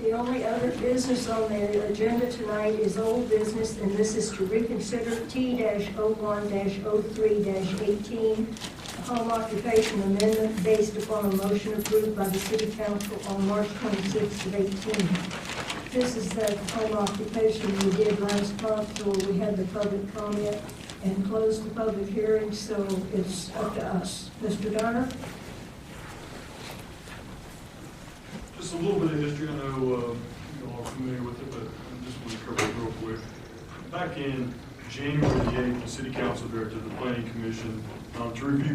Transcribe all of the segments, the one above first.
The only other business on the agenda tonight is old business, and this is to reconsider T-01-03-18, a home occupation amendment based upon a motion approved by the City Council on March 26th of 18. This is the home occupation we did last month, where we had the public comment and closed the public hearing, so it's up to us. Mr. Donner? Just a little bit of history. I know you all are familiar with it, but I just want to cover it real quick. Back in January the 8th, the City Council directed the Planning Commission to review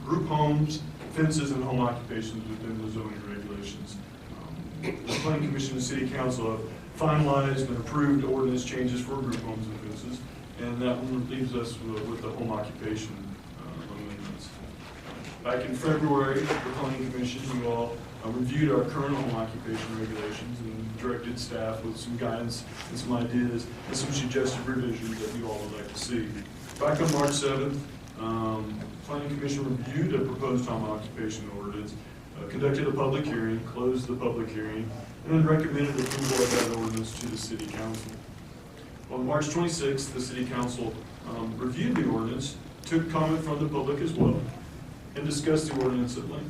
group homes, fences, and home occupations within the zoning regulations. The Planning Commission and City Council have finalized and approved ordinance changes for group homes and fences, and that one leaves us with the home occupation amendments. Back in February, the Planning Commission, you all reviewed our current home occupation regulations and directed staff with some guidance and some ideas and some suggested revisions that you all would like to see. Back on March 7th, Planning Commission reviewed a proposed home occupation ordinance, conducted a public hearing, closed the public hearing, and then recommended approval of that ordinance to the City Council. On March 26th, the City Council reviewed the ordinance, took comment from the public as well, and discussed the ordinance at length.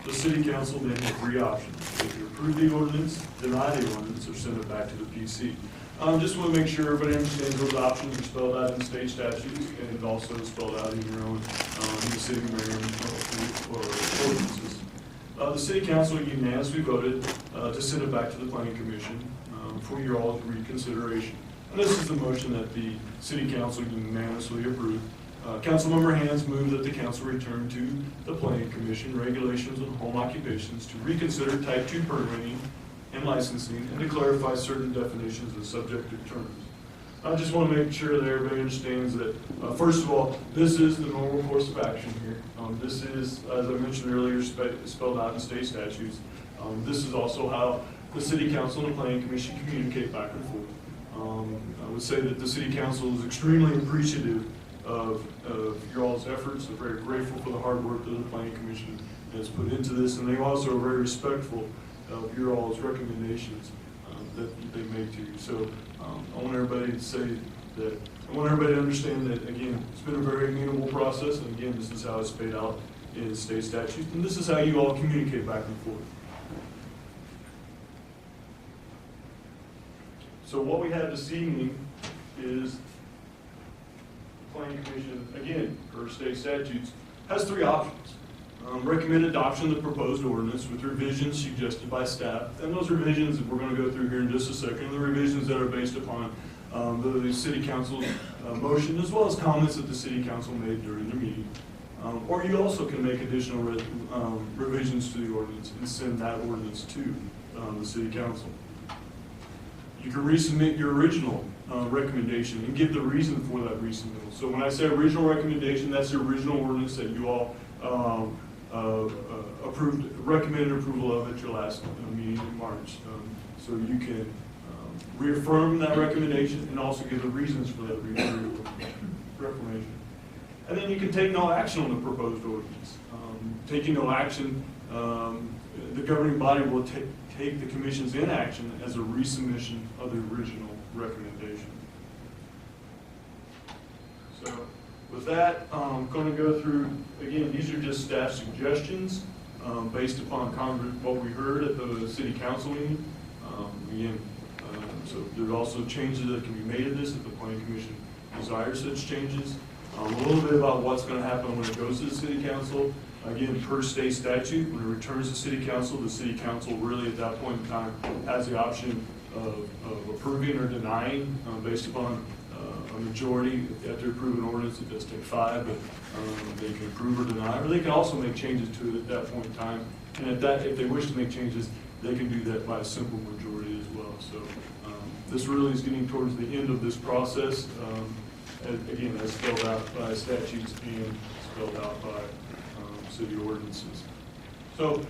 The City Council then had three options: either approve the ordinance, deny the ordinance, or send it back to the PC. Just want to make sure everybody understands those options are spelled out in state statutes and also spelled out in your own in the City of Merriam ordinances. The City Council unanimously voted to send it back to the Planning Commission for your all's reconsideration. And this is the motion that the City Council unanimously approved. Councilmember Hands moved that the council return to the Planning Commission regulations on home occupations to reconsider Type 2 permitting and licensing and to clarify certain definitions of subjective terms. I just want to make sure that everybody understands that, first of all, this is the normal course of action here. This is, as I mentioned earlier, spelled out in state statutes. This is also how the City Council and the Planning Commission communicate back and forth. I would say that the City Council is extremely appreciative of your all's efforts. They're very grateful for the hard work that the Planning Commission has put into this, and they also are very respectful of your all's recommendations that they made to you. So I want everybody to say that, I want everybody to understand that, again, it's been a very amenable process, and again, this is how it's paid out in state statutes, and this is how you all communicate back and forth. So what we have this evening is Planning Commission, again, per state statutes, has three options. Recommend adoption of the proposed ordinance with revisions suggested by staff. And those revisions we're going to go through here in just a second, the revisions that are based upon the City Council's motion, as well as comments that the City Council made during the meeting. Or you also can make additional revisions to the ordinance and send that ordinance to the City Council. You can resubmit your original recommendation and give the reason for that resubmittal. So when I say original recommendation, that's the original ordinance that you all recommended approval of at your last meeting in March. So you can reaffirm that recommendation and also give the reasons for that reformation. And then you can take no action on the proposed ordinance. Taking no action, the governing body will take the Commission's inaction as a resubmission of the original recommendation. So with that, I'm going to go through, again, these are just staff suggestions based upon what we heard at the City Council meeting. So there are also changes that can be made to this if the Planning Commission desires such changes. A little bit about what's going to happen when it goes to the City Council. Again, per state statute, when it returns to the City Council really at that point in time has the option of approving or denying based upon a majority. If they have to approve an ordinance, it does take 5, but they can approve or deny, or they can also make changes to it at that point in time. And if they wish to make changes, they can do that by a simple majority as well. So this really is getting towards the end of this process. Again, as spelled out by statutes and spelled out by city ordinances. So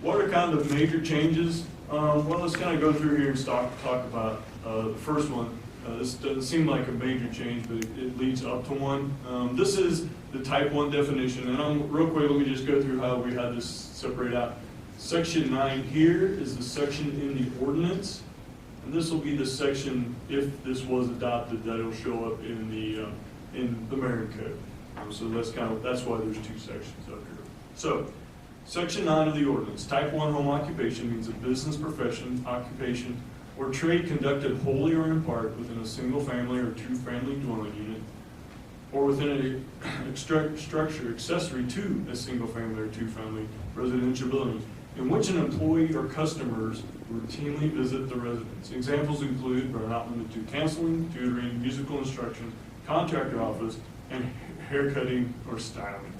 what are kind of major changes? Well, let's kind of go through here and talk about the first one. This doesn't seem like a major change, but it leads up to one. This is the Type 1 definition, and real quick, let me just go through how we had this separate out. Section 9 here is the section in the ordinance, and this will be the section, if this was adopted, that will show up in the Merriam Code. So that's why there's two sections up here. So, Section 9 of the ordinance, type 1 home occupation means a business, profession, occupation, or trade conducted wholly or in part within a single family or two-family dwelling unit, or within a structure accessory to a single family or two-family residential building, in which an employee or customers routinely visit the residence. Examples include, but are not limited to, counseling, tutoring, musical instruction, contractor office, and haircutting or styling.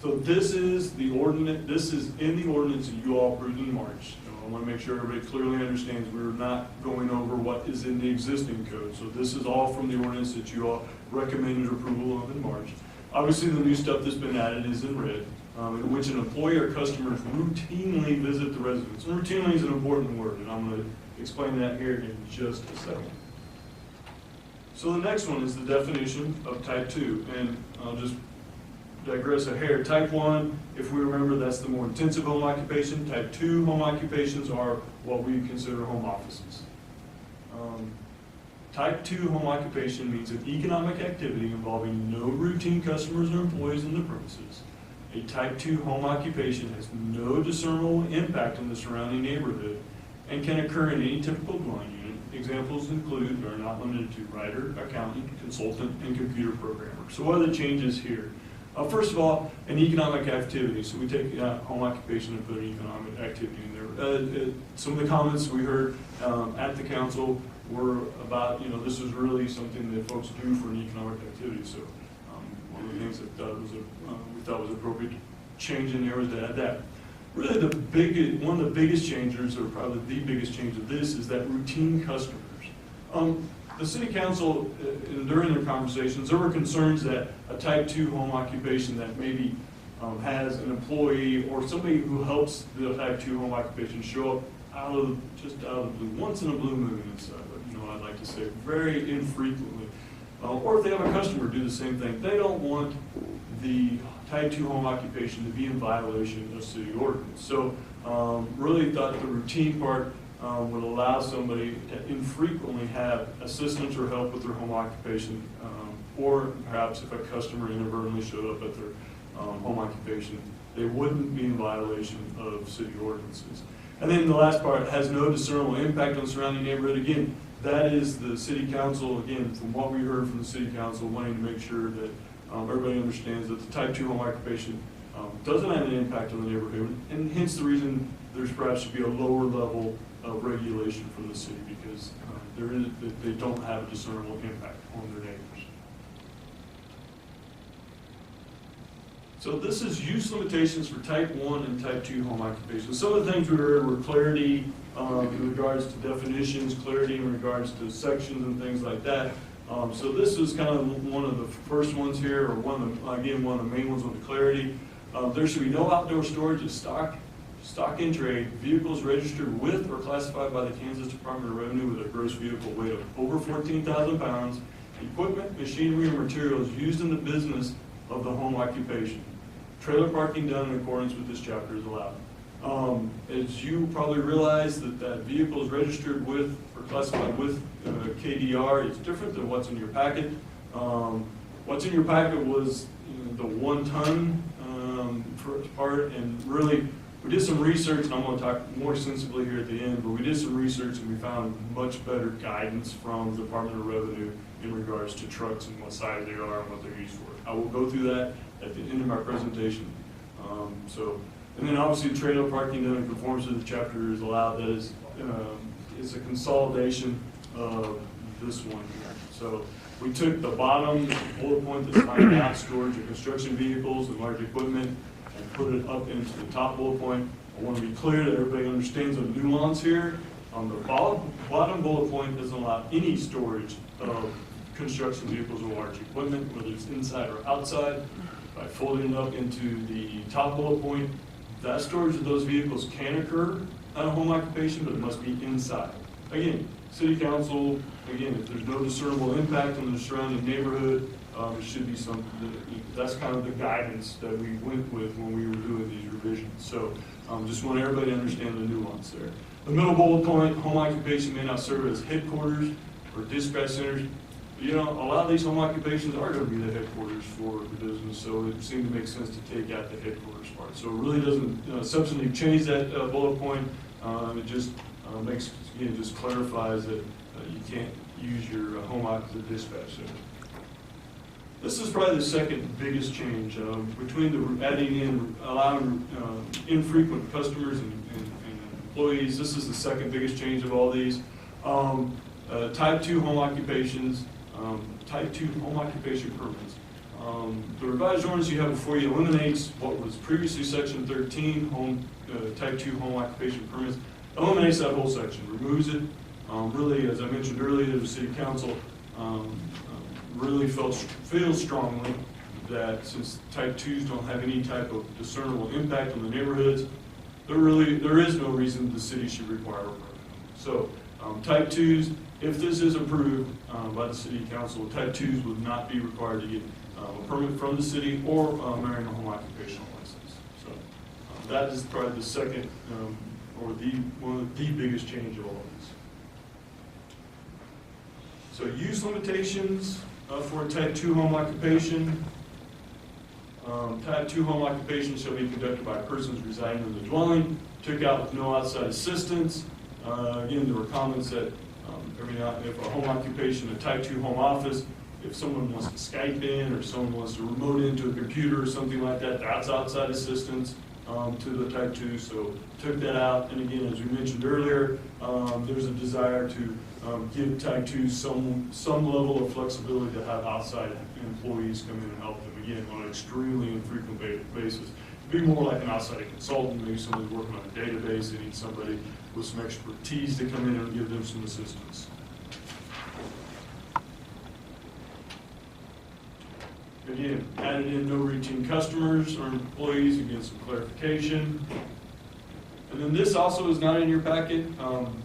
So this is the ordinance. This is in the ordinance that you all approved in March. So I want to make sure everybody clearly understands we're not going over what is in the existing code. So this is all from the ordinance that you all recommended approval of in March. Obviously, the new stuff that's been added is in red, in which an employee or customers routinely visit the residence. And routinely is an important word, and I'm going to explain that here in just a second. So the next one is the definition of type 2, and I'll just digress a hair. Type 1, if we remember, that's the more intensive home occupation. Type 2 home occupations are what we consider home offices. Type 2 home occupation means an economic activity involving no routine customers or employees in the premises. A type 2 home occupation has no discernible impact on the surrounding neighborhood and can occur in any typical dwelling unit. Examples include, but are not limited to, writer, accountant, consultant, and computer programmer. So what are the changes here? First of all, an economic activity. So we take home occupation and put an economic activity in there. Some of the comments we heard at the council were about, this is really something that folks do for an economic activity. So one of the things that we thought was appropriate to change in there was to add that. Really one of the biggest changes, or probably the biggest change of this, is that routine customers. The city council, during their conversations, there were concerns that a type 2 home occupation that maybe has an employee or somebody who helps the type 2 home occupation show up just out of the blue, once in a blue moon, I'd like to say, very infrequently. Or if they have a customer do the same thing, they don't want the type 2 home occupation to be in violation of city ordinance. So really thought the routine part would allow somebody to infrequently have assistance or help with their home occupation, or perhaps if a customer inadvertently showed up at their home occupation, they wouldn't be in violation of city ordinances. And then the last part, has no discernible impact on the surrounding neighborhood. Again, that is the city council, again, from what we heard from the city council, wanting to make sure that everybody understands that the type 2 home occupation doesn't have an impact on the neighborhood, and hence the reason there's perhaps should be a lower level of regulation from the city, because they don't have a discernible impact on their neighbors. So this is use limitations for type 1 and type 2 home occupation. Some of the things we heard were clarity in regards to definitions, clarity in regards to sections and things like that. So this is kind of one of the first ones here, or one of the main ones with the clarity. There should be no outdoor storage of stock in trade, vehicles registered with or classified by the Kansas Department of Revenue with a gross vehicle weight of over 14,000 pounds, equipment, machinery, or materials used in the business of the home occupation. Trailer parking done in accordance with this chapter is allowed. As you probably realize, that vehicle is registered with or classified with KDR. It's different than what's in your packet. What's in your packet was the 1 ton part, and really we did some research, and I'm going to talk more sensibly here at the end, but we did some research and we found much better guidance from the Department of Revenue in regards to trucks and what size they are and what they're used for. I will go through that at the end of my presentation. And then obviously trailer parking done in conformance to the chapter is allowed. That is a consolidation of this one here. So we took the bottom bullet point that's talking about storage of construction vehicles and large equipment and put it up into the top bullet point. I want to be clear that everybody understands the nuance here. On the bottom bullet point doesn't allow any storage of construction vehicles or large equipment, whether it's inside or outside. By folding it up into the top bullet point, that storage of those vehicles can occur at a home occupation, but it must be inside. Again, city council, if there's no discernible impact on the surrounding neighborhood, it should be something that's kind of the guidance that we went with when we were doing these revisions. So just want everybody to understand the nuance there. The middle bullet point, home occupation may not serve as headquarters or dispatch centers. You know, a lot of these home occupations are going to be the headquarters for the business, so it seemed to make sense to take out the headquarters part. So it really doesn't substantially change that bullet point. It just makes, again, just clarifies that you can't use your home occupancy as a dispatch center. This is probably the second biggest change between the adding in, allowing infrequent customers and employees. This is the second biggest change of all these. Type 2 home occupations, Type 2 home occupation permits. The revised ordinance you have before you eliminates what was previously Section 13, Type 2 home occupation permits. Eliminates that whole section, removes it. Really, as I mentioned earlier, the City Council really feels strongly that since Type 2s don't have any type of discernible impact on the neighborhoods, there is no reason the city should require a permit. So Type 2s, if this is approved by the City Council, Type 2s would not be required to get a permit from the city or Merriam home occupational license. So that is probably the second or one of the biggest change of all these. So use limitations for a Type 2 home occupation. Type 2 home occupation shall be conducted by persons residing in the dwelling. Took out with no outside assistance. Again, there were comments that every now and then, if a home occupation, a Type 2 home office, if someone wants to Skype in or someone wants to remote into a computer or something like that, that's outside assistance to the Type 2. So took that out. And again, as we mentioned earlier, there's a desire to give Type 2 some level of flexibility to have outside employees come in and help them, again, on an extremely infrequent basis. Be more like an outside consultant, maybe somebody's working on a database, they need somebody with some expertise to come in and give them some assistance. Again, added in no routine customers or employees, again, some clarification. And then this also is not in your packet.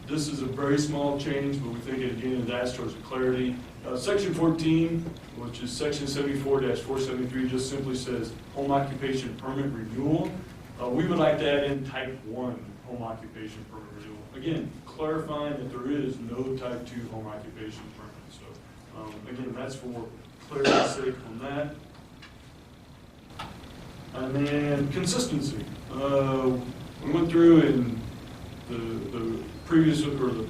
This is a very small change, but we think it again it adds towards clarity. Section 14, which is Section 74-473, just simply says home occupation permit renewal. We would like to add in Type 1 home occupation permit renewal. Again, clarifying that there is no Type 2 home occupation permit. So again, that's for clarity's sake on that. And then consistency. We went through in the previous, or the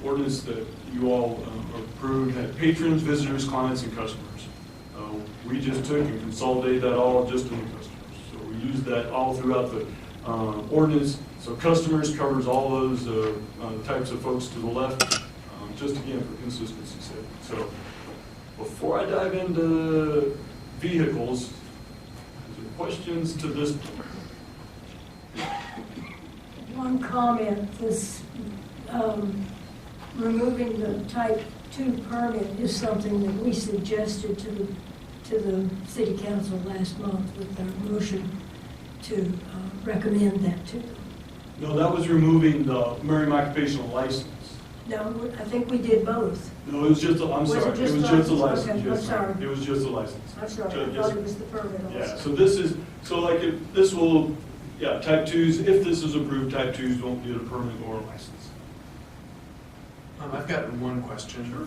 ordinance that you all approved had patrons, visitors, clients, and customers. We just took and consolidated that all just in the customers. So we used that all throughout the ordinance. So customers covers all those types of folks to the left, just again for consistency's sake. So before I dive into vehicles, is there questions to this point? One comment, this removing the Type 2 permit is something that we suggested to the City Council last month with our motion to recommend that to them. No, that was removing the Merriam occupational license. No, I think we did both. No, it was just, I'm sorry, it was just a license. Okay, I'm sorry. It was just a license. I'm sorry, I thought it was the permit also. Yeah, so this is, so like if this will, yeah, Type 2s, if this is approved, Type 2s won't get a permit or a license. I've got one question. Sure.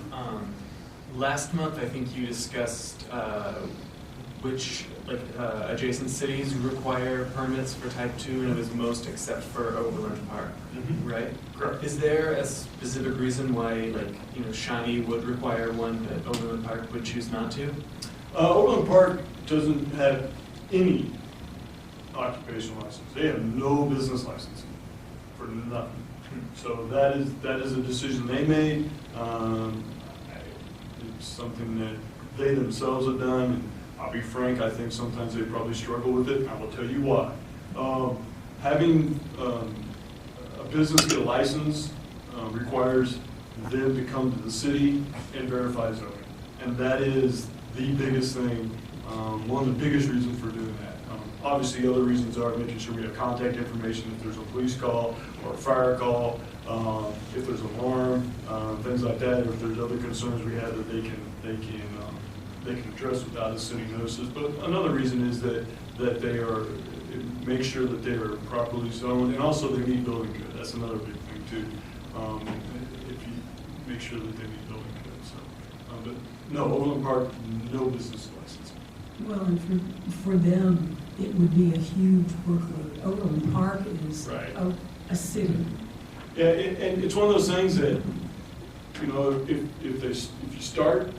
Last month, I think you discussed which adjacent cities require permits for Type 2, and it was most except for Overland Park, right? Correct. Is there a specific reason why, Shawnee would require one that Overland Park would choose not to? Overland Park doesn't have any occupational license. They have no business license for nothing. So that is a decision they made. It's something that they themselves have done. And I'll be frank, I think sometimes they probably struggle with it. I will tell you why. Having a business get a license requires them to come to the city and verify zoning. And that is the biggest thing, one of the biggest reasons for doing that. Obviously, other reasons are making sure we have contact information if there's a police call or a fire call, if there's an alarm, things like that. If there's other concerns we have that they can they can address without a city notices. But another reason is that they are, make sure that they are properly zoned, and also they meet building code. That's another big thing too. If you make sure that they meet building code. So, but no, Overland Park, no business license. Well, and for them, it would be a huge workload. Overland Park is Right. a city. Yeah, and it's one of those things that, you know, if you start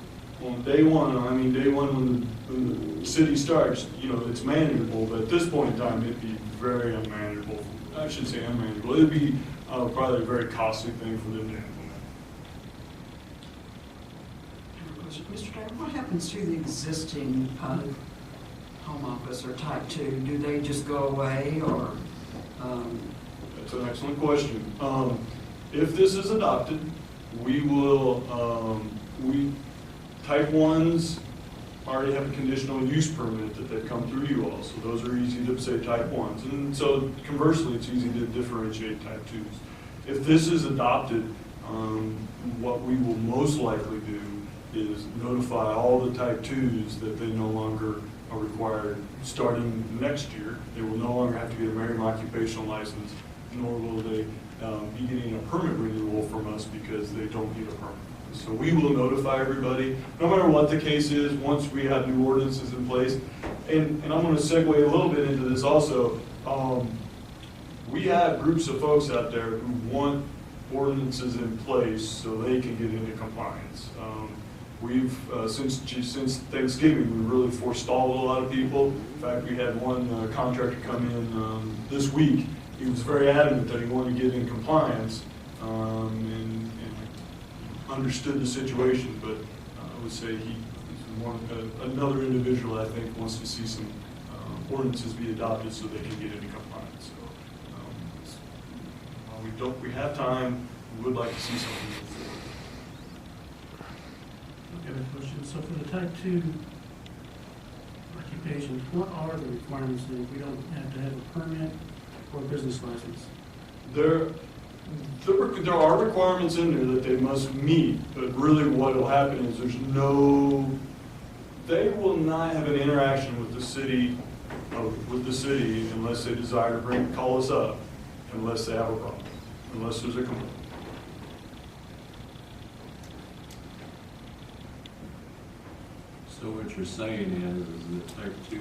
on day one, I mean, day one when the city starts, you know, it's manageable, but at this point in time, it'd be very unmanageable. I shouldn't say unmanageable, it'd be probably a very costly thing for them to implement. Mr. Taylor, what happens to the existing home office or type 2? Do they just go away, or? That's an excellent question. If this is adopted, we will, type 1s already have a conditional use permit that they've come through you all, so those are easy to say type 1s. And so conversely, it's easy to differentiate type 2s. If this is adopted, what we will most likely do is notify all the type 2s that they no longer are required starting next year. They will no longer have to get a Merriam occupational license, nor will they be getting a permit renewal from us because they don't need a permit. So we will notify everybody, no matter what the case is, once we have new ordinances in place. And I'm going to segue a little bit into this also. We have groups of folks out there who want ordinances in place so they can get into compliance. We've, since Thanksgiving, we've really forestalled a lot of people. In fact, we had one contractor come in this week. He was very adamant that he wanted to get in compliance and understood the situation, but I would say he's another individual I think wants to see some ordinances be adopted so they can get into compliance. So while we have time, we would like to see something move forward. I have a question. So for the type 2 occupations, what are the requirements then? We don't have to have a permit or a business license? There are requirements in there that they must meet, but really what will happen is they will not have an interaction with the city unless they desire to call us up, unless they have a problem, unless there's a complaint. So what you're saying is that type 2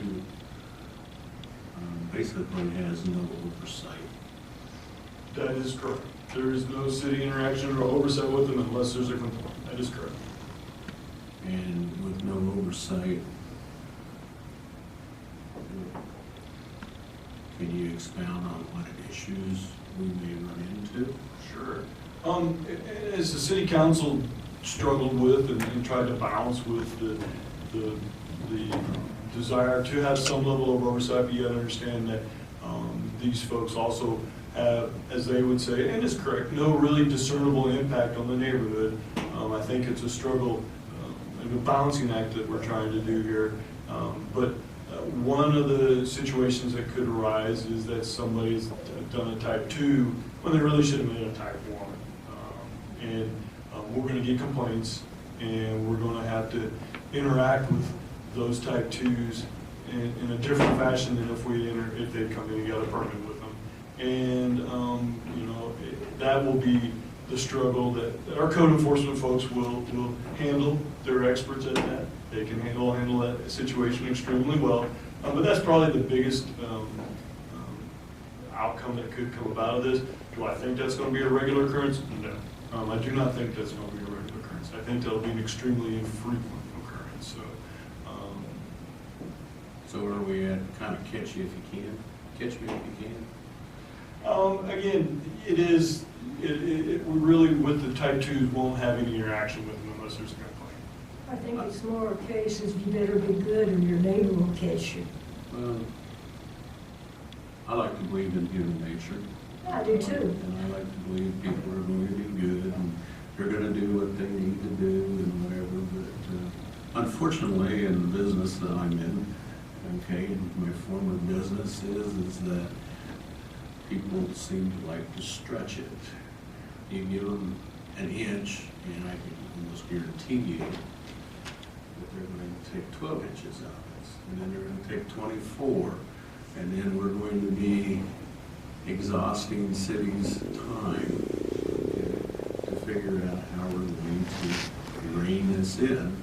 basically has no oversight. That is correct. There is no city interaction or oversight with them unless there's a complaint. That is correct. And with no oversight, can you expound on what issues we may run into? Sure. As the city council struggled with and tried to balance with the desire to have some level of oversight, but you gotta understand that these folks also have, as they would say, and it's correct, no really discernible impact on the neighborhood. I think it's a struggle and a balancing act that we're trying to do here. But one of the situations that could arise is that somebody's done a type 2 when they really should have made a type 1. And we're going to get complaints, and we're going to have to interact with those type 2s in a different fashion than if they'd come in and got a permit with them. And you know, that will be the struggle that our code enforcement folks will handle. They're experts at that. They can handle that situation extremely well. But that's probably the biggest outcome that could come about of this. Do I think that's going to be a regular occurrence? No. I do not think that's going to be a regular occurrence. I think that'll be an extremely infrequent occurrence. So are we at kind of catch you if you can? Catch me if you can? Again, we really, with the type 2s, won't have any interaction with them unless there's a complaint. I think it's more a case is you better be good or your neighbor will catch you. Well, I like to believe in human nature. I do too. And I like to believe people are going to be good and they're going to do what they need to do and whatever. But unfortunately, in the business that I'm in, okay, my former business is that people seem to like to stretch it. You give them an inch, and I can almost guarantee you that they're going to take 12 inches out of this, and then they're going to take 24, and then we're going to be exhausting city's time to figure out how we're going to rein this in.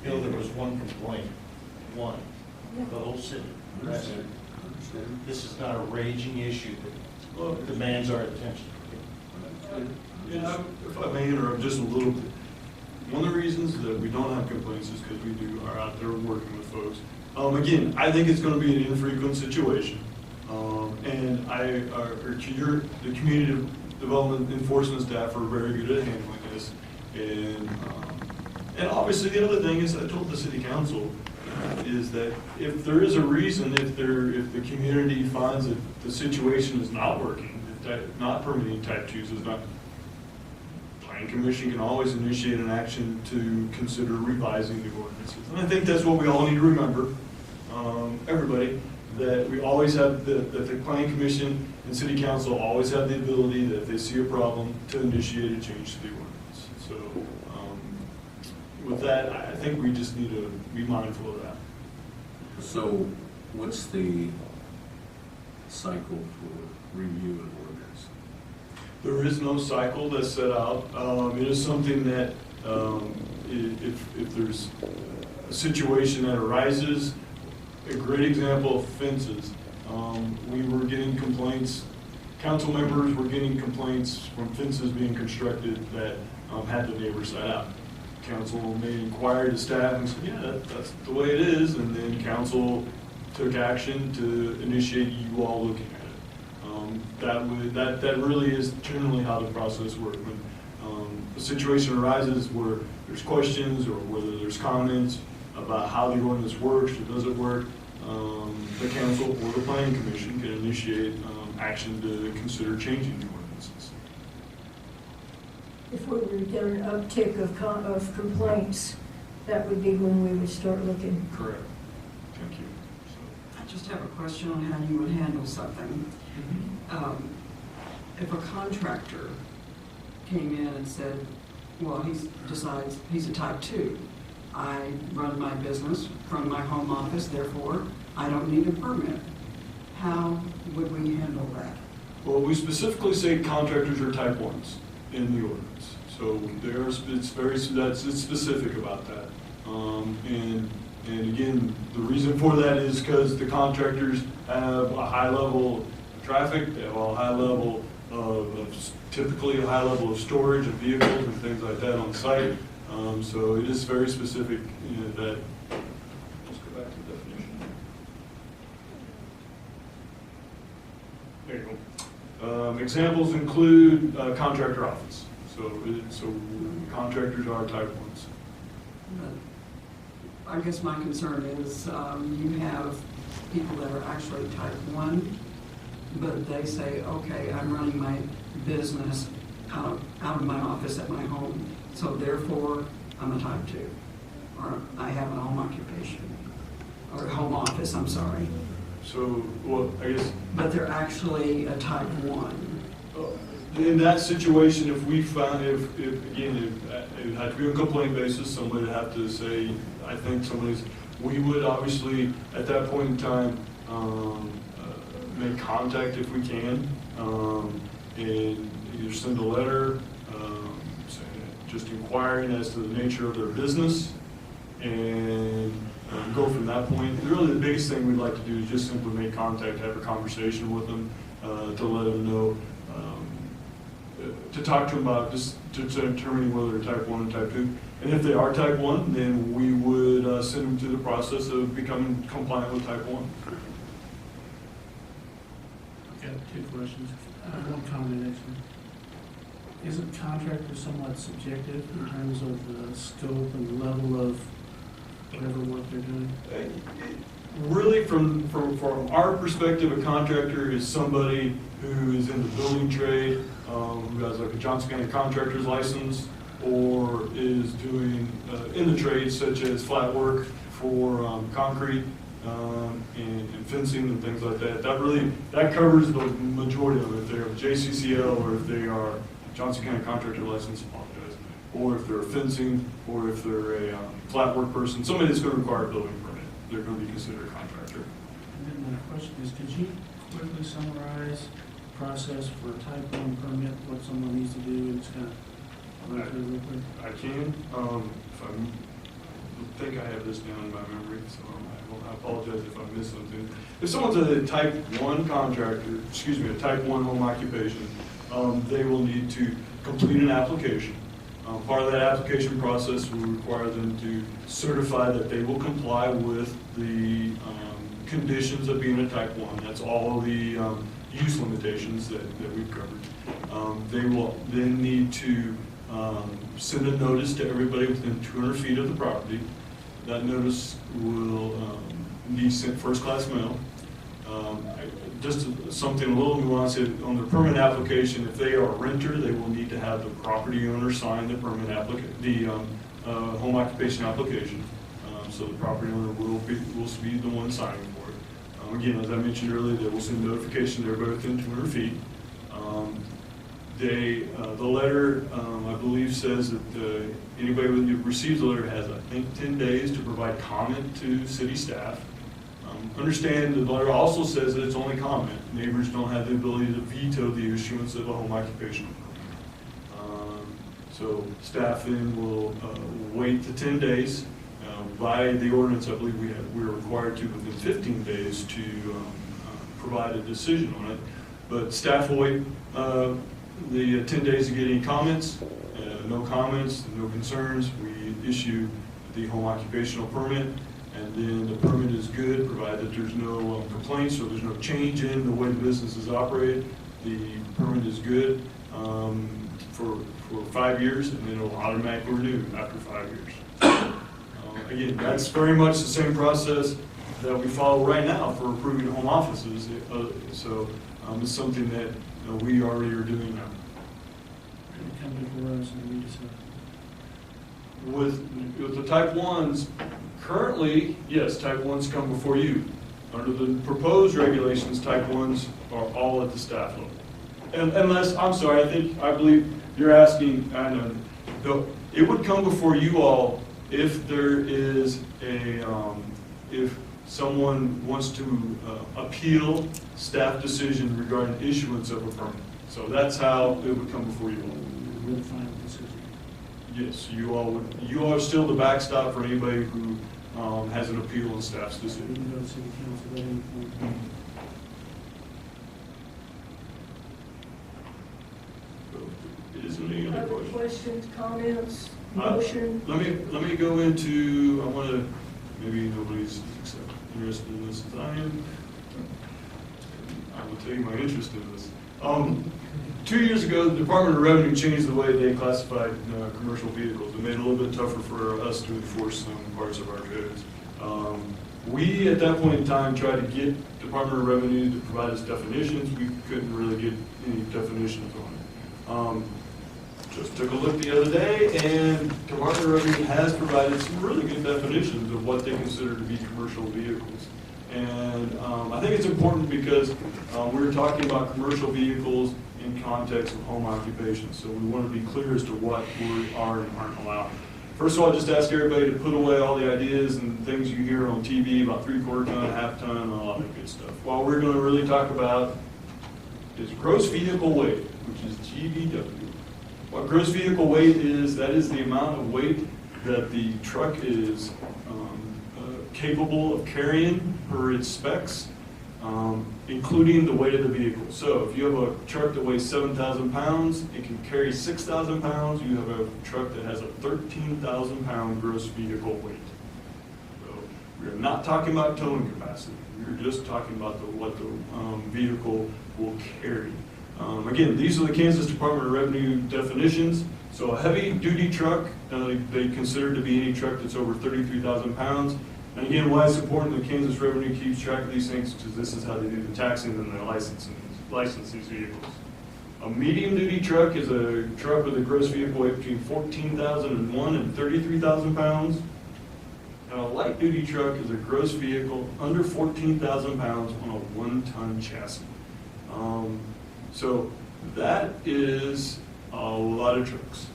Bill, there was one complaint, one, the whole city. Understand? Understand? This is not a raging issue that demands our attention. Yeah, if I may interrupt just a little bit. One of the reasons that we don't have complaints is because we are out there working with folks. Again, I think it's going to be an infrequent situation. And the community development enforcement staff are very good at handling this. And obviously the other thing is, I told the city council, is that if there is a reason, if the community finds that the situation is not working, if not permitting type 2s is not, planning commission can always initiate an action to consider revising the ordinances. And I think that's what we all need to remember, everybody, that we always have, that the planning commission and city council always have the ability that if they see a problem to initiate a change to the ordinance. So with that, I think we just need to be mindful of that. So what's the cycle for review of ordinance? There is no cycle that's set out. It is something that if there's a situation that arises, a great example of fences. We were getting complaints, council members were getting complaints from fences being constructed that had the neighbor side out. Council made inquiry to staff and said, yeah, that's the way it is, and then council took action to initiate you all looking at it. That really is generally how the process works. When a situation arises where there's questions or whether there's comments about how the ordinance works or doesn't work, the council or the planning commission can initiate action to consider changing the ordinances. If we were to get an uptick of complaints, that would be when we would start looking. Correct. Thank you. I just have a question on how you would handle something. If a contractor came in and said, well, he decides he's a type 2. I run my business from my home office, therefore I don't need a permit. How would we handle that? Well, we specifically say contractors are type 1s in the ordinance. So it's specific about that. And again, the reason for that is because the contractors have a high level of traffic, they have a high level typically a high level of storage of vehicles and things like that on site. So it is very specific, that, let's go back to the definition. There you go. Examples include contractor office. So contractors are type 1s. But I guess my concern is you have people that are actually type 1, but they say, okay, I'm running my business out of my office at my home, so therefore I'm a type 2, or I have a home occupation, or home office, I'm sorry. So, well, I guess. But they're actually a type 1. In that situation, if we found, if again, it had to be on a complaint basis, somebody would have to say, I think we would obviously, at that point in time, make contact if we can, and either send a letter, just inquiring as to the nature of their business, and go from that point. Really, the biggest thing we'd like to do is just simply make contact, have a conversation with them, to let them know, to talk to them about just to determining whether they're type 1 and type 2. And if they are type 1, then we would send them through the process of becoming compliant with type 1. I've got 2 questions. One comment, actually. Isn't contractor somewhat subjective in terms of the scope and the level of whatever work they're doing? Really, from our perspective, a contractor is somebody who is in the building trade, who has like a Johnson County contractor's license, or is doing in the trade, such as flat work for concrete and fencing and things like that. That covers the majority of it. If they're a JCCL or if they are Johnson County contractor license, or if they're a fencing, or if they're a flat work person, somebody that's going to require a building permit, they're going to be considered a contractor. And then my question is, could you quickly summarize the process for a type 1 permit, what someone needs to do, and just kind of run through it real quick? I can. If I think I have this down in my memory, so I apologize if I miss something. If someone's a type 1 contractor, excuse me, a type 1 home occupation, they will need to complete an application. Part of that application process will require them to certify that they will comply with the conditions of being a type 1. That's all of the use limitations that we've covered. They will then need to send a notice to everybody within 200 feet of the property. That notice will be sent first-class mail. Just something a little nuanced, on the permit application, if they are a renter, they will need to have the property owner sign the permit home occupation application. So the property owner will be the one signing for it. Again, as I mentioned earlier, they will send notification to everybody within 200 feet. The letter, I believe, says that anybody who receives the letter has, I think, 10 days to provide comment to city staff. Understand the letter also says that it's only comment. Neighbors don't have the ability to veto the issuance of a home occupation permit. So staff then will wait the 10 days. By the ordinance, I believe we're required to, within 15 days, to provide a decision on it. But staff will wait the 10 days to get any comments. No comments, no concerns. We issue the home occupational permit. And then the permit is good, provided that there's no complaints or there's no change in the way the business is operated. The permit is good for 5 years, and then it'll automatically renew after 5 years. Again, that's very much the same process that we follow right now for approving home offices. So it's something that we already are doing now. Come before us and we decide. With the type 1s, currently, yes, type 1s come before you. Under the proposed regulations, type 1s are all at the staff level. And unless, I'm sorry, I believe you're asking, I know, it would come before you all if there is if someone wants to appeal staff decision regarding issuance of a permit. So that's how it would come before you all. We'll final decision. Yes, you are still the backstop for anybody who has an appeal on staff's We decision. can go to city council at any point. Isn't any other Other question? questions, comments, motion? Let me go into, I want to, maybe nobody's interested in this as I am. I will tell you my interest in this. 2 years ago, the Department of Revenue changed the way they classified commercial vehicles. It made it a little bit tougher for us to enforce some parts of our codes. We, at that point in time, tried to get Department of Revenue to provide us definitions. We couldn't really get any definitions on it. Just took a look the other day, and Department of Revenue has provided some really good definitions of what they consider to be commercial vehicles. And I think it's important because we're talking about commercial vehicles in context of home occupation. So we want to be clear as to what we are and aren't allowed. First of all, just ask everybody to put away all the ideas and things you hear on TV about 3/4 ton, half ton, and all that good stuff. What we're going to really talk about is gross vehicle weight, which is GVW. What gross vehicle weight is, that is the amount of weight that the truck is capable of carrying per its specs, including the weight of the vehicle. So if you have a truck that weighs 7,000 pounds, it can carry 6,000 pounds. You have a truck that has a 13,000 pound gross vehicle weight. So we're not talking about towing capacity. We're just talking about what the vehicle will carry. Again, these are the Kansas Department of Revenue definitions. So a heavy duty truck, they consider to be any truck that's over 33,000 pounds. And again, why it's important that Kansas Revenue keeps track of these things, because this is how they do the taxing and the license these vehicles. A medium-duty truck is a truck with a gross vehicle weight between 14,001 and 33,000 pounds. And a light-duty truck is a gross vehicle under 14,000 pounds on a 1-ton chassis. So that is a lot of trucks.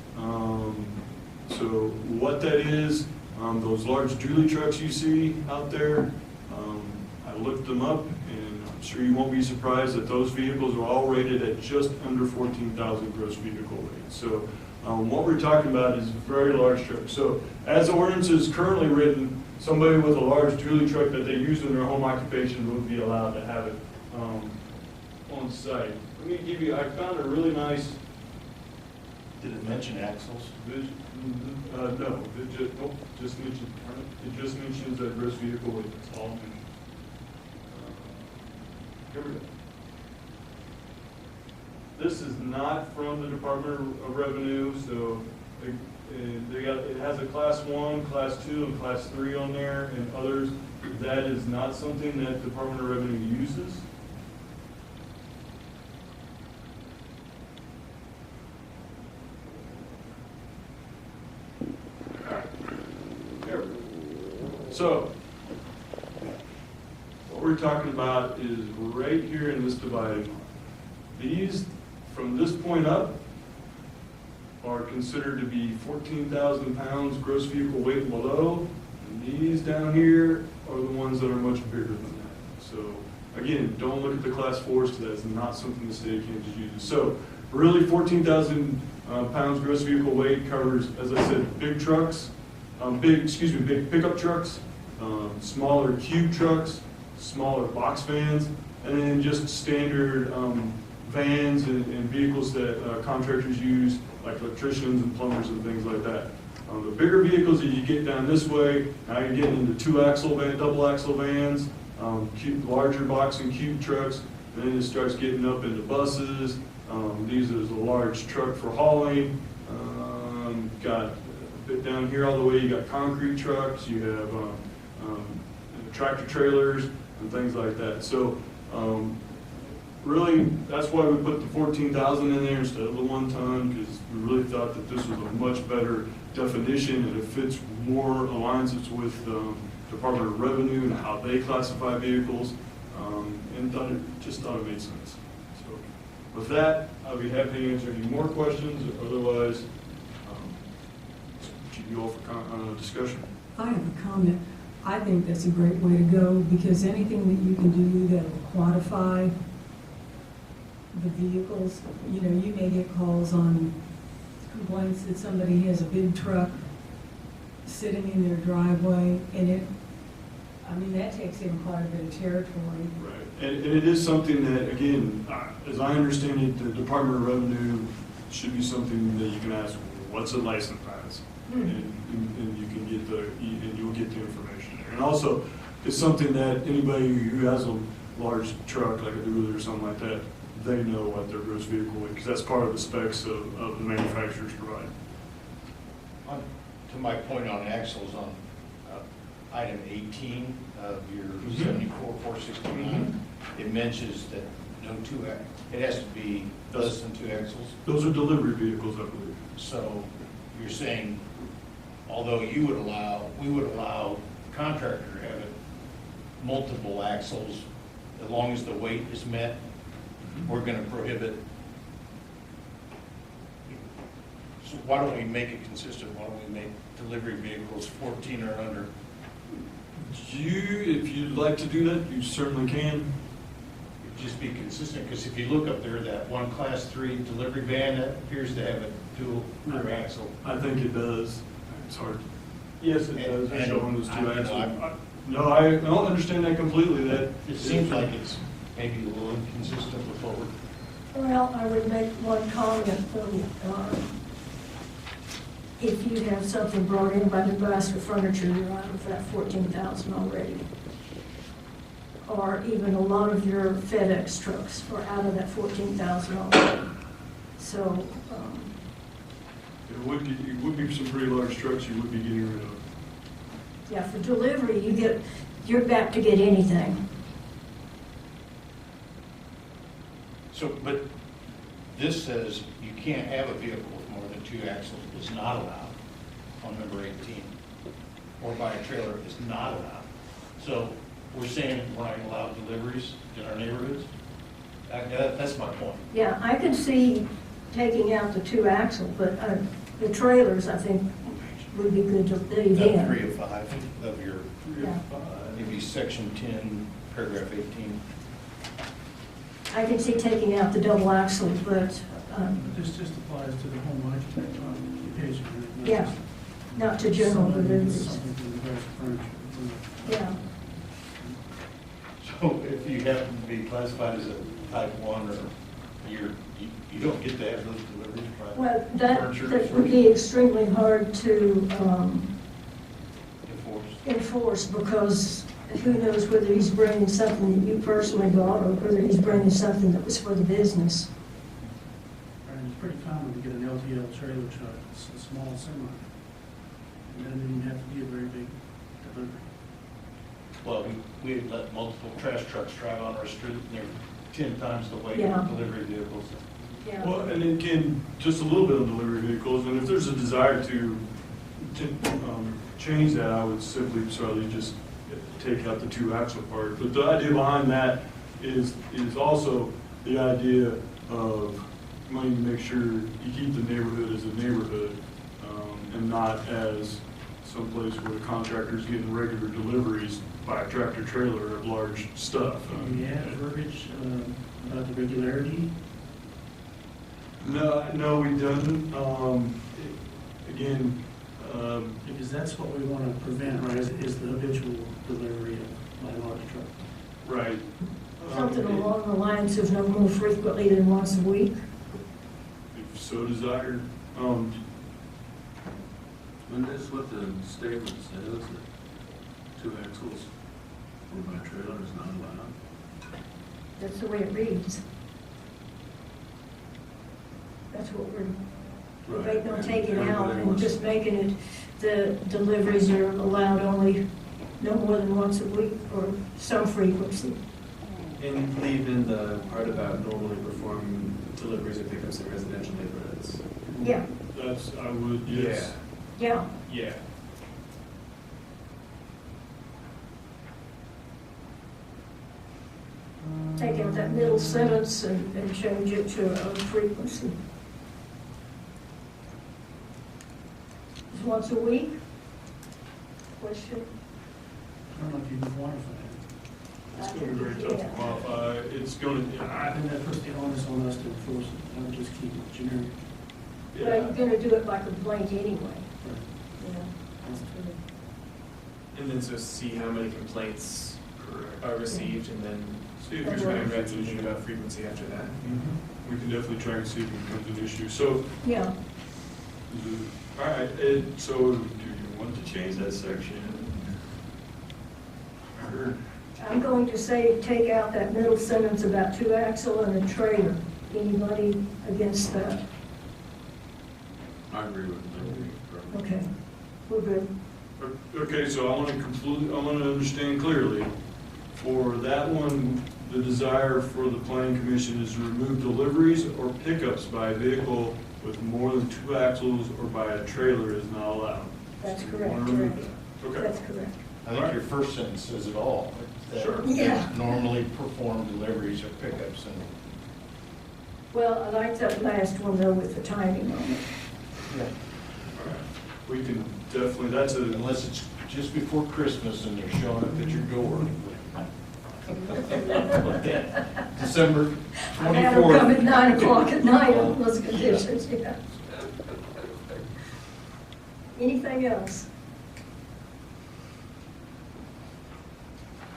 So what that is, those large dually trucks you see out there, I looked them up, and I'm sure you won't be surprised that those vehicles are all rated at just under 14,000 gross vehicle weight. So what we're talking about is very large trucks. So as the ordinance is currently written, somebody with a large dually truck that they use in their home occupation would be allowed to have it on site. Let me give you, I found a really nice Did it mention axles? no, it just mentions that gross vehicle weight, that's all mentioned. Here we go. This is not from the Department of Revenue, so it has a class 1, class 2, and class 3 on there, and others. That is not something that Department of Revenue uses. There we go. So, what we're talking about is right here in this dividing line. These, from this point up, are considered to be 14,000 pounds gross vehicle weight and below. And these down here are the ones that are much bigger than that. So, again, don't look at the class 4s because that's not something the state of Kansas uses. So, really 14,000 pounds gross vehicle weight covers, as I said, big trucks, big pickup trucks, smaller cube trucks, smaller box vans, and then just standard vans and vehicles that contractors use, like electricians and plumbers and things like that. The bigger vehicles that you get down this way, now you're getting into double axle vans, larger box and cube trucks, and then it starts getting up into buses. These are the large truck for hauling. Got a bit down here all the way, you got concrete trucks, you have tractor trailers and things like that. So really, that's why we put the 14,000 in there instead of the 1 ton, because we really thought that this was a much better definition and it fits more, aligns it with Department of Revenue and how they classify vehicles, and just thought it made sense. So with that, I'll be happy to answer any more questions. Otherwise, keep you all for discussion. I have a comment. I think that's a great way to go, because anything that you can do that will quantify the vehicles, you know, you may get calls on complaints that somebody has a big truck sitting in their driveway, and that takes in quite a bit of territory. Right, and it is something that, again, as I understand it, the Department of Revenue should be something that you can ask, what's a license as? And you can get and you'll get the information there. And also, it's something that anybody who has a large truck, like a dually or something like that, they know what their gross vehicle weight, because that's part of the specs of the manufacturers provide. To my point on axles, on item 18 of your 74,469, it mentions that no it has to be less than 2 axles. Those are delivery vehicles, I believe. So you're saying, although we would allow the contractor to have it multiple axles, as long as the weight is met, we're going to prohibit. So why don't we make it consistent? Why don't we make delivery vehicles 14 or under? If you'd like to do that, you certainly can. Just be consistent, because if you look up there, that one class 3 delivery van, that appears to have a dual rear axle. I think it does. It's hard. Yes, it does. It's showing those 2 axles. No, I don't understand that completely. That it seems like it's maybe a little inconsistent with what we're. Well, I would make one comment. If you have something brought in by Nebraska Furniture, you're out of that 14,000 already. Or even a lot of your FedEx trucks are out of that 14,000 already. So it would be some pretty large trucks you would be getting rid of. yeah, for delivery, you're back to get anything. So, but this says you can't have a vehicle with more than 2 axles. It's not allowed on number 18. Or by a trailer is not allowed. So we're saying we're not going to allow deliveries in our neighborhoods? That's my point. Yeah, I can see taking out the 2 axle, but the trailers, I think, would be good to leave That in. 3 of 5 of your, Yeah. maybe section 10, paragraph 18. I can see taking out the double axle, but But this just applies to the home occupation. Right? Not Yeah. just not to general somebody who gets deliveries. something from the house of furniture. Yeah, So if you happen to be classified as a type 1, or you don't get to have those deliveries, right? well, that Furniture would be extremely hard to enforced. enforce, because who knows whether he's bringing something that you personally bought or whether he's bringing something that was for the business. And it's pretty common to get an LTL trailer truck, it's a small semi. It doesn't even have to be a very big delivery. Well, we had let multiple trash trucks drive on our street, and they're 10 times the weight Yeah. of delivery vehicles. Yeah. Well, and again, just a little bit on delivery vehicles, and if there's a desire to change that, I would simply just take out the 2 axle part. But the idea behind that is also the idea of wanting to make sure you keep the neighborhood as a neighborhood, and not as someplace where the contractor's getting regular deliveries by a tractor trailer of large stuff. Do we have verbiage about the regularity? No, we don't. Again, Because that's what we want to prevent, right, is the habitual delivery of my large truck. right. Something along the lines of no more frequently than once a week. If so desired. And that's what the statement says, that 2 axles or by trailer is not allowed. That's the way it reads. That's what we're debating on taking out and just making it, the deliveries are allowed only no more than once a week or some frequency. And leave in the part about normally perform deliveries or pickups in residential neighborhoods. Yeah, That's, I would, yes. yeah. Yeah. Take out that middle sentence and change it to a frequency. Is once a week? Question? I don't know if you can quantify It's going to be very tough to qualify. It's going to, it. And that puts the onus on us to enforce it, I would just keep it generic. But I'm gonna do it like a blank anyway. You know, that's true. And then so see how many complaints are received, and then see if try there's and write an something issue. about frequency after that. We can definitely try and see if it becomes an issue. So, Yeah, all right, so do you want to change that section? Or- I'm going to say, take out that middle sentence about 2 axle and a trailer. Anybody against that? I agree with that. Okay, we're good. Okay, so I want to understand clearly, for that one, the desire for the planning commission is to remove deliveries or pickups by a vehicle with more than 2 axles or by a trailer is not allowed. That's So you correct, want to remove correct. that. Okay. That's correct. I think your first sentence says it all. that Sure. Yeah. Normally perform deliveries or pickups, and Well, I like that last one though with the timing on it. All right. We can definitely, that's a, unless it's just before Christmas and they're showing up at your door. December I had them come at 24th. 9 o'clock at night on those conditions, yeah. Anything else?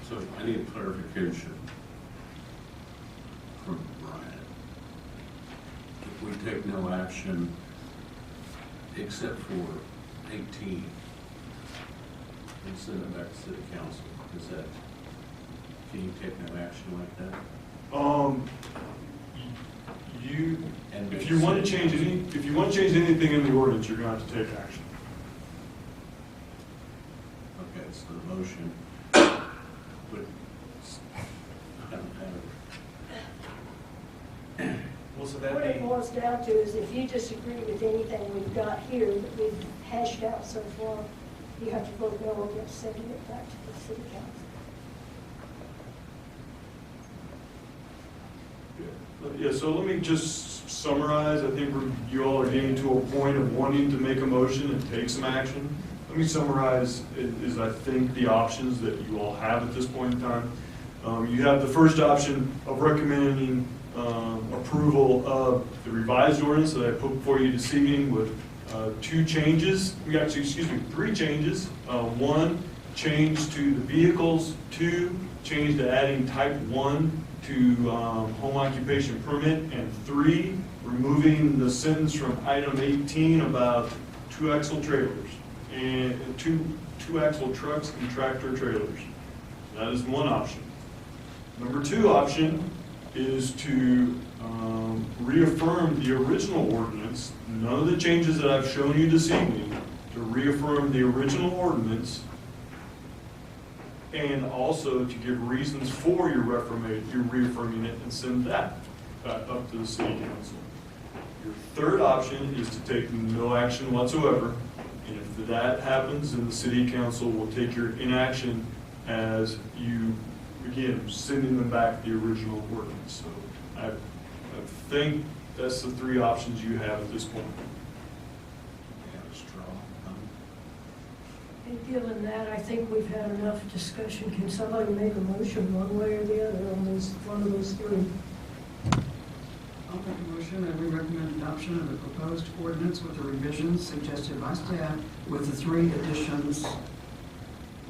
So I need clarification from Brian. If we take no action except for 18 and send it back to city council, is that, can you take no action like that? you, And if you want to change anything in the ordinance, you're going to have to take action. Okay, so the motion would, I don't have it. Well, so What that'd it be, boils down to is if you disagree with anything we've got here that we've hashed out so far, you have to vote no against sending it back to the city council. Yeah. Yeah, so let me just summarize. I think you all are getting to a point of wanting to make a motion and take some action. Let me summarize is I think the options that you all have at this point in time. You have the first option of recommending approval of the revised ordinance that I put before you this evening with three changes. One, change to the vehicles. Two, change to adding type 1 to home occupation permit. And 3, removing the sentence from item 18 about 2-axle trailers and two-axle trucks and tractor trailers. That is one option. Number 2 option is to reaffirm the original ordinance, none of the changes that I've shown you this evening, to reaffirm the original ordinance, and also to give reasons for your reaffirming it and send that back up to the city council. Your third option is to take no action whatsoever, and if that happens, then the city council will take your inaction as you, again, sending them back the original ordinance. So I think that's the 3 options you have at this point. Yeah, straw. And given that, I think we've had enough discussion. Can somebody make a motion one way or the other on one of those 3? I'll make a motion that we recommend adoption of the proposed ordinance with the revisions suggested by staff with the 3 additions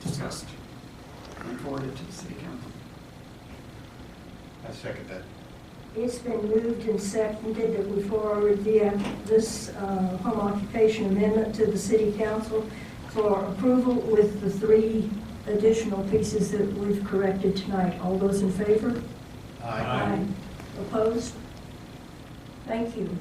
discussed and forwarded to the city council. I second that. It's been moved and seconded that we forward this home occupation amendment to the city council for approval with the 3 additional pieces that we've corrected tonight. All those in favor? Aye. Opposed? Thank you.